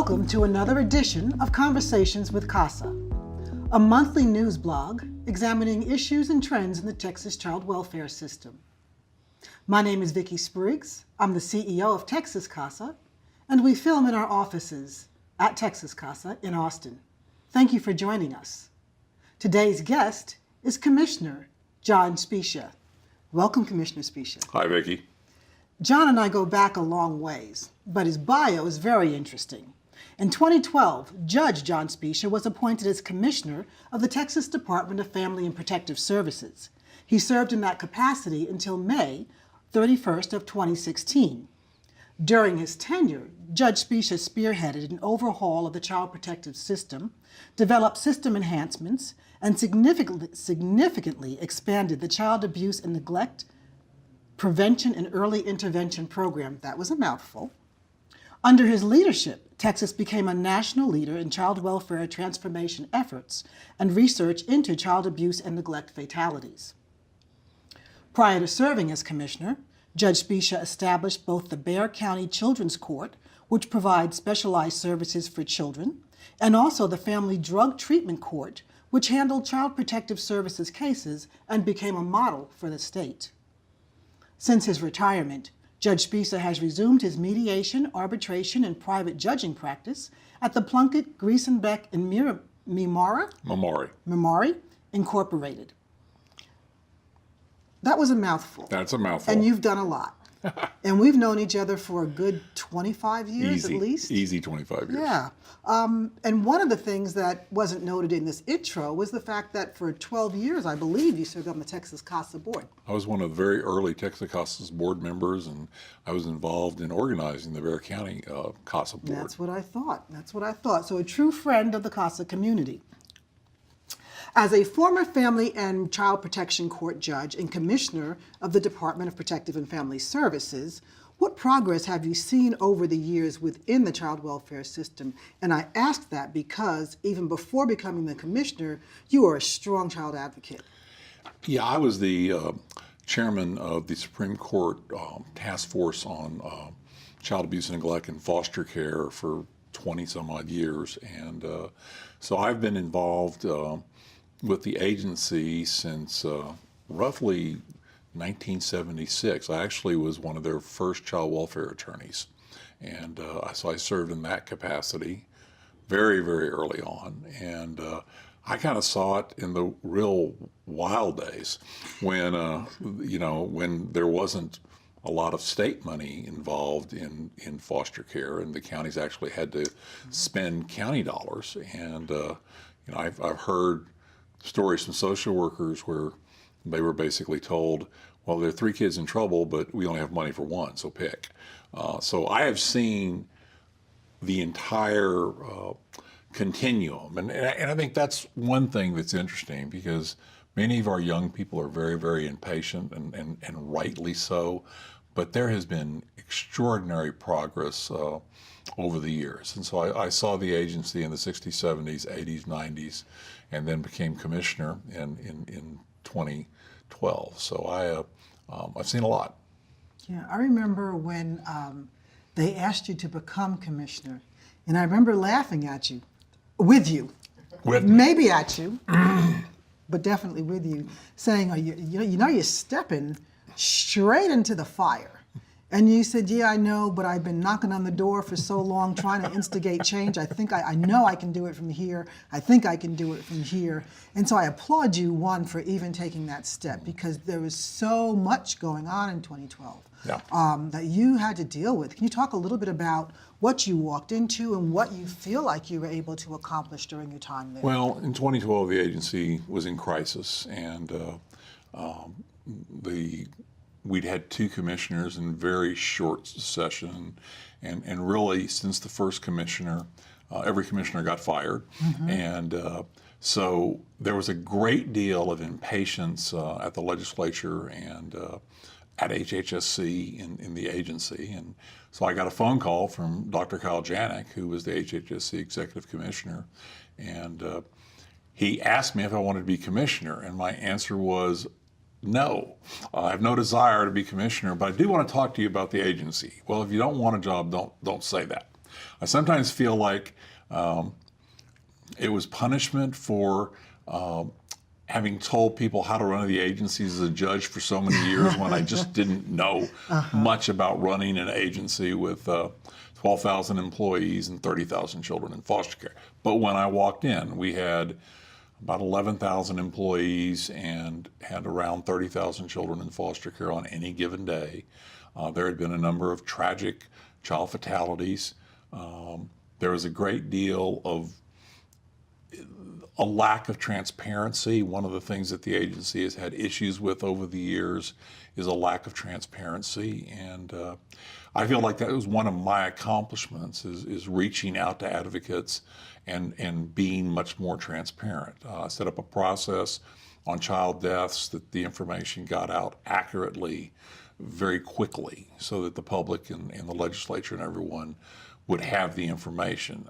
Welcome to another edition of Conversations with CASA, a monthly news blog examining issues and trends in the Texas child welfare system. My name is Vicki Spriggs. I'm the CEO of Texas CASA, and we film in our offices at Texas CASA in Austin. Thank you for joining us. Today's guest is Commissioner John Specia. Welcome, Commissioner Specia. Hi, Vicki. John and I go back a long ways, but his bio is very interesting. In 2012, Judge John Specia was appointed as Commissioner of the Texas Department of Family and Protective Services. He served in that capacity until May 31st of 2016. During his tenure, Judge Specia spearheaded an overhaul of the child protective system, developed system enhancements, and significantly expanded the child abuse and neglect prevention and early intervention program. That was a mouthful. Under his leadership, Texas became a national leader in child welfare transformation efforts and research into child abuse and neglect fatalities. Prior to serving as commissioner, Judge Specia established both the Bexar County Children's Court, which provides specialized services for children, and also the Family Drug Treatment Court, which handled child protective services cases and became a model for the state. Since his retirement, Judge Specia has resumed his mediation, arbitration, and private judging practice at the Plunkett, Griesenbeck, and Memori Incorporated. That was a mouthful. That's a mouthful. And you've done a lot. And we've known each other for a good 25 years at least. Easy 25 years. Yeah. And one of the things that wasn't noted in this intro was the fact that for 12 years, I believe, you served on the Texas CASA board. I was one of the very early Texas CASA's board members, and I was involved in organizing the Bexar County CASA board. That's what I thought. So a true friend of the CASA community. As a former Family and Child Protection Court judge and commissioner of the Department of Protective and Family Services, what progress have you seen over the years within the child welfare system? And I ask that because even before becoming the commissioner, you are a strong child advocate. Yeah, I was the chairman of the Supreme Court Task Force on Child Abuse and Neglect and Foster Care for 20 some odd years. And so I've been involved with the agency since roughly 1976. I actually was one of their first child welfare attorneys. And so I served in that capacity very, very early on. And I kind of saw it in the real wild days when, when there wasn't a lot of state money involved in foster care, and the counties actually had to spend county dollars. And I've heard stories from social workers where they were basically told, well, there are 3 kids in trouble, but we only have money for 1, so pick. So I have seen the entire continuum. And I think that's one thing that's interesting, because many of our young people are very, very impatient, and rightly so. But there has been extraordinary progress over the years. And so I saw the agency in the 60s, 70s, 80s, 90s, and then became commissioner in 2012. So I've seen a lot. Yeah, I remember when they asked you to become commissioner, and I remember laughing at you, maybe at you, but definitely with you, saying, you're stepping straight into the fire. And you said, yeah, I know, but I've been knocking on the door for so long trying to instigate change. I think I know I can do it from here. I think I can do it from here. And so I applaud you, one, for even taking that step, because there was so much going on in 2012 that you had to deal with. Can you talk a little bit about what you walked into and what you feel like you were able to accomplish during your time there? Well, in 2012, the agency was in crisis, and we'd had 2 commissioners in very short succession, and really since the first commissioner, every commissioner got fired. Mm-hmm. And so there was a great deal of impatience at the legislature and at HHSC in the agency. And so I got a phone call from Dr. Kyle Janik, who was the HHSC executive commissioner, and he asked me if I wanted to be commissioner, and my answer was, no, I have no desire to be commissioner, but I do want to talk to you about the agency. Well, if you don't want a job, don't say that. I sometimes feel like it was punishment for having told people how to run the agencies as a judge for so many years when I just didn't know much about running an agency with 12,000 employees and 30,000 children in foster care. But when I walked in, we had about 11,000 employees and had around 30,000 children in foster care on any given day. There had been a number of tragic child fatalities. There was a great deal of a lack of transparency. One of the things that the agency has had issues with over the years is a lack of transparency. And I feel like that was one of my accomplishments is reaching out to advocates and being much more transparent. I set up a process on child deaths that the information got out accurately very quickly so that the public and the legislature and everyone would have the information.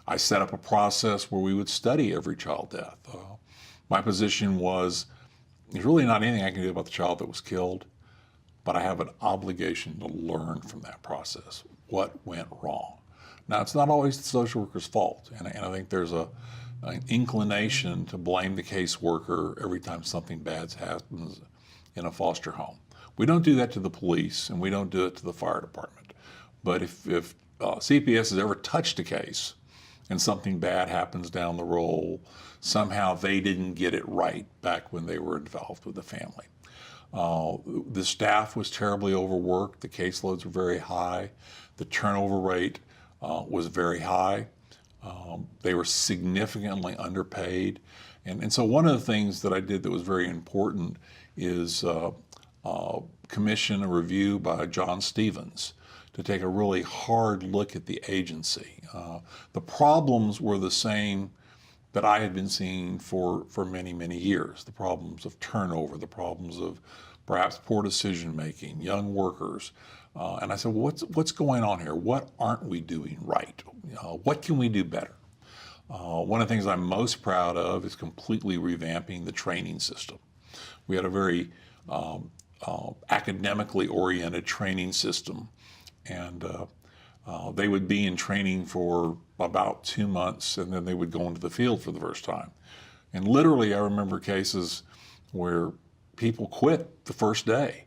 I set up a process where we would study every child death. My position was, there's really not anything I can do about the child that was killed, but I have an obligation to learn from that process what went wrong. Now, it's not always the social worker's fault, and I think there's an inclination to blame the caseworker every time something bad happens in a foster home. We don't do that to the police, and we don't do it to the fire department. But if CPS has ever touched a case and something bad happens down the road, somehow they didn't get it right back when they were involved with the family. The staff was terribly overworked. The caseloads were very high. The turnover rate was very high. They were significantly underpaid. And so one of the things that I did that was very important is commission a review by John Stevens to take a really hard look at the agency. The problems were the same that I had been seeing for many, many years. The problems of turnover, the problems of perhaps poor decision making, young workers. And I said, well, what's going on here? What aren't we doing right? What can we do better? One of the things I'm most proud of is completely revamping the training system. We had a very academically oriented training system, and they would be in training for about 2 months, and then they would go into the field for the first time. And literally, I remember cases where people quit the first day.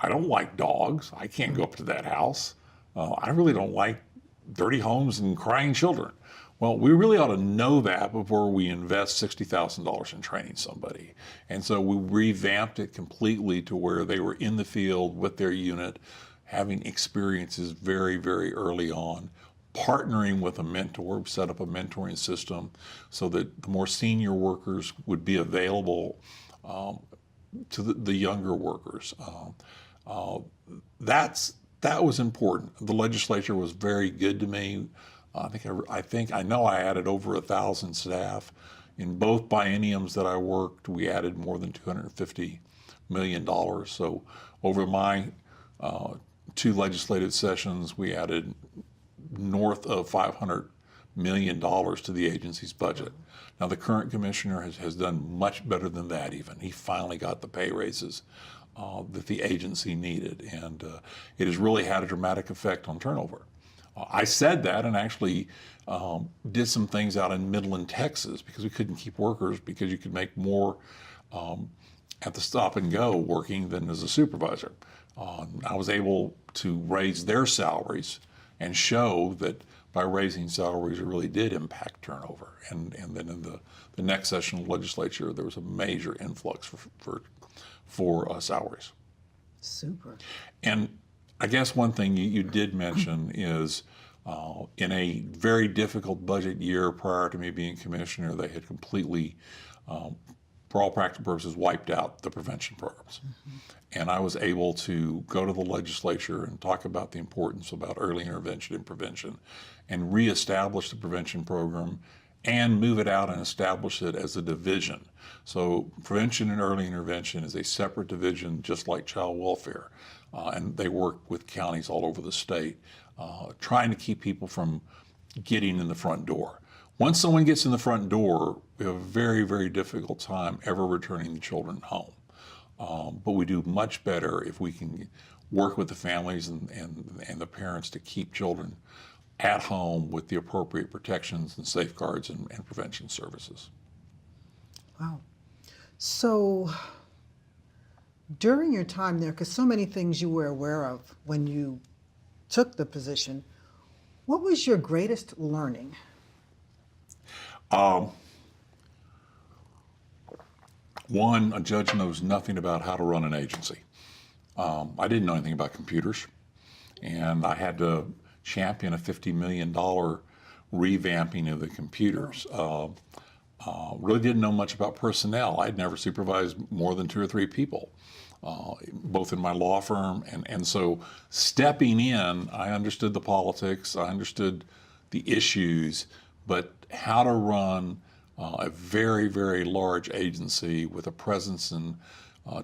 I don't like dogs. I can't go up to that house. I really don't like dirty homes and crying children. Well, we really ought to know that before we invest $60,000 in training somebody. And so we revamped it completely to where they were in the field with their unit, having experiences very, very early on, partnering with a mentor, set up a mentoring system so that the more senior workers would be available to the younger workers. That was important. The legislature was very good to me. I know I added over 1,000 staff. In both bienniums that I worked, we added more than $250 million. So over my 2 legislative sessions, we added north of $500 million to the agency's budget. Now, the current commissioner has done much better than that even. He finally got the pay raises that the agency needed, and it has really had a dramatic effect on turnover. I said that and actually did some things out in Midland, Texas, because we couldn't keep workers because you could make more at the stop and go working than as a supervisor. I was able to raise their salaries and show that by raising salaries it really did impact turnover. And then in the next session of the legislature, there was a major influx for salaries. Super. And I guess one thing you did mention is in a very difficult budget year prior to me being commissioner, they had completely, for all practical purposes, wiped out the prevention programs. Mm-hmm. And I was able to go to the legislature and talk about the importance about early intervention and prevention and reestablish the prevention program and move it out and establish it as a division. So prevention and early intervention is a separate division, just like child welfare. And they work with counties all over the state, trying to keep people from getting in the front door. Once someone gets in the front door, we have a very, very difficult time ever returning the children home. But we do much better if we can work with the families and the parents to keep children at home with the appropriate protections and safeguards and prevention services. Wow. So during your time there, because so many things you were aware of when you took the position, what was your greatest learning? One, a judge knows nothing about how to run an agency. I didn't know anything about computers, and I had to champion a $50 million revamping of the computers. Really didn't know much about personnel. I'd never supervised more than 2 or 3 people, both in my law firm. And so stepping in, I understood the politics, I understood the issues, but how to run a very, very large agency with a presence in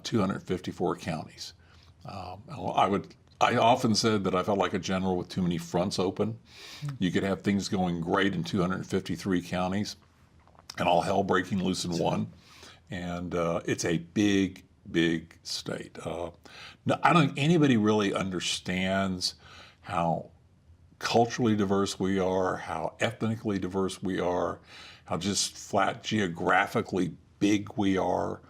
254 counties. I often said that I felt like a general with too many fronts open. You could have things going great in 253 counties and all hell breaking loose in one. And it's a big, big state. No, I don't think anybody really understands how culturally diverse we are, how ethnically diverse we are, how just flat geographically big we are.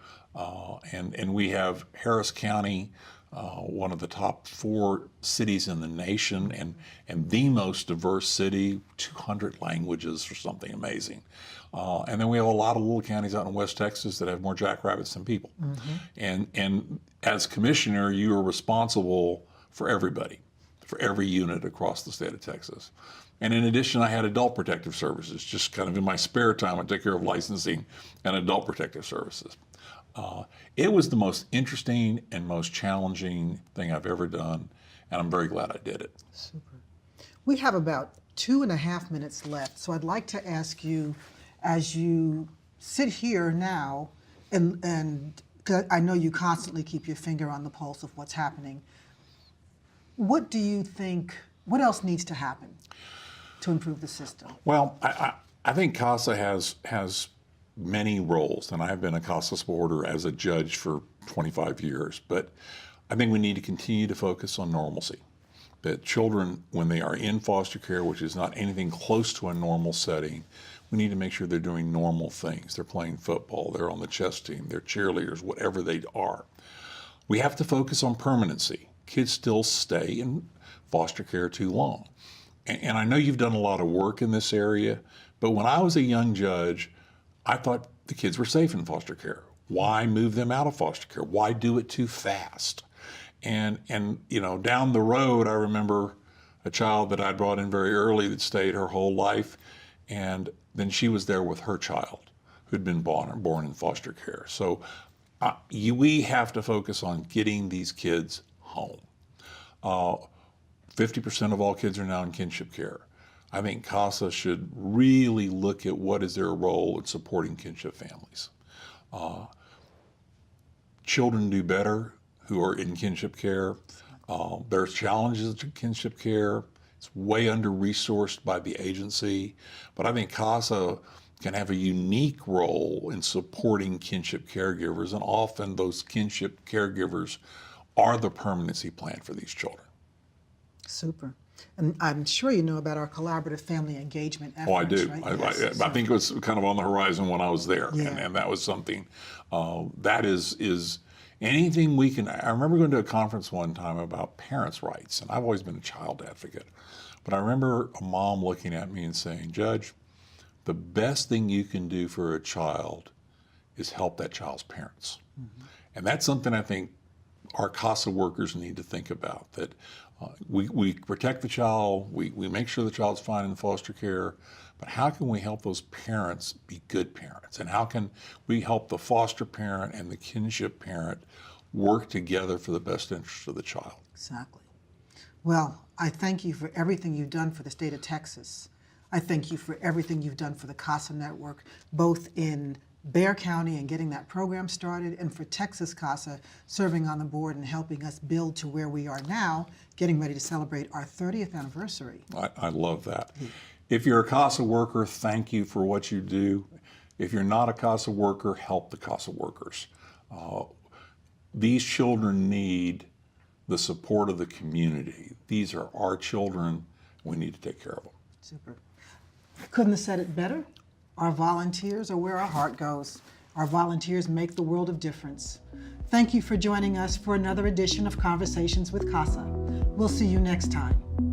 And we have Harris County, one of the top 4 cities in the nation, and the most diverse city, 200 languages or something amazing. And then we have a lot of little counties out in West Texas that have more jackrabbits than people. And as commissioner, you are responsible for everybody, for every unit across the state of Texas. And in addition, I had adult protective services. Just kind of in my spare time, I take care of licensing and adult protective services. It was the most interesting and most challenging thing I've ever done, and I'm very glad I did it. Super. We have about 2.5 minutes left, so I'd like to ask you, as you sit here now, and 'cause I know you constantly keep your finger on the pulse of what's happening, what do you think, what else needs to happen to improve the system? Well, I think CASA has many roles, and I have been a CASA supporter as a judge for 25 years, but I think we need to continue to focus on normalcy. That children, when they are in foster care, which is not anything close to a normal setting, we need to make sure they're doing normal things. They're playing football, they're on the chess team, they're cheerleaders, whatever they are. We have to focus on permanency. Kids still stay in foster care too long. And I know you've done a lot of work in this area, but when I was a young judge, I thought the kids were safe in foster care. Why move them out of foster care? Why do it too fast? And you know, down the road, I remember a child that I brought in very early that stayed her whole life, and then she was there with her child who'd been born in foster care. So we have to focus on getting these kids home. 50% of all kids are now in kinship care. I think CASA should really look at what is their role in supporting kinship families. Children do better who are in kinship care. There's challenges to kinship care. It's way under-resourced by the agency, but I think CASA can have a unique role in supporting kinship caregivers, and often those kinship caregivers are the permanency plan for these children. Super. And I'm sure you know about our collaborative family engagement efforts. Oh, I do. Right? I think it was kind of on the horizon when I was there, Yeah. and that was something that is anything we can. I remember going to a conference one time about parents' rights, and I've always been a child advocate, but I remember a mom looking at me and saying, "Judge, the best thing you can do for a child is help that child's parents." And that's something I think our CASA workers need to think about, that we protect the child, we make sure the child's fine in foster care, but how can we help those parents be good parents? And how can we help the foster parent and the kinship parent work together for the best interest of the child? Exactly. Well, I thank you for everything you've done for the state of Texas. I thank you for everything you've done for the CASA network, both in Bexar County and getting that program started, and for Texas CASA serving on the board and helping us build to where we are now, getting ready to celebrate our 30th anniversary. I love that. If you're a CASA worker, thank you for what you do. If you're not a CASA worker, help the CASA workers. These children need the support of the community. These are our children. We need to take care of them. Super. Couldn't have said it better. Our volunteers are where our heart goes. Our volunteers make the world of difference. Thank you for joining us for another edition of Conversations with CASA. We'll see you next time.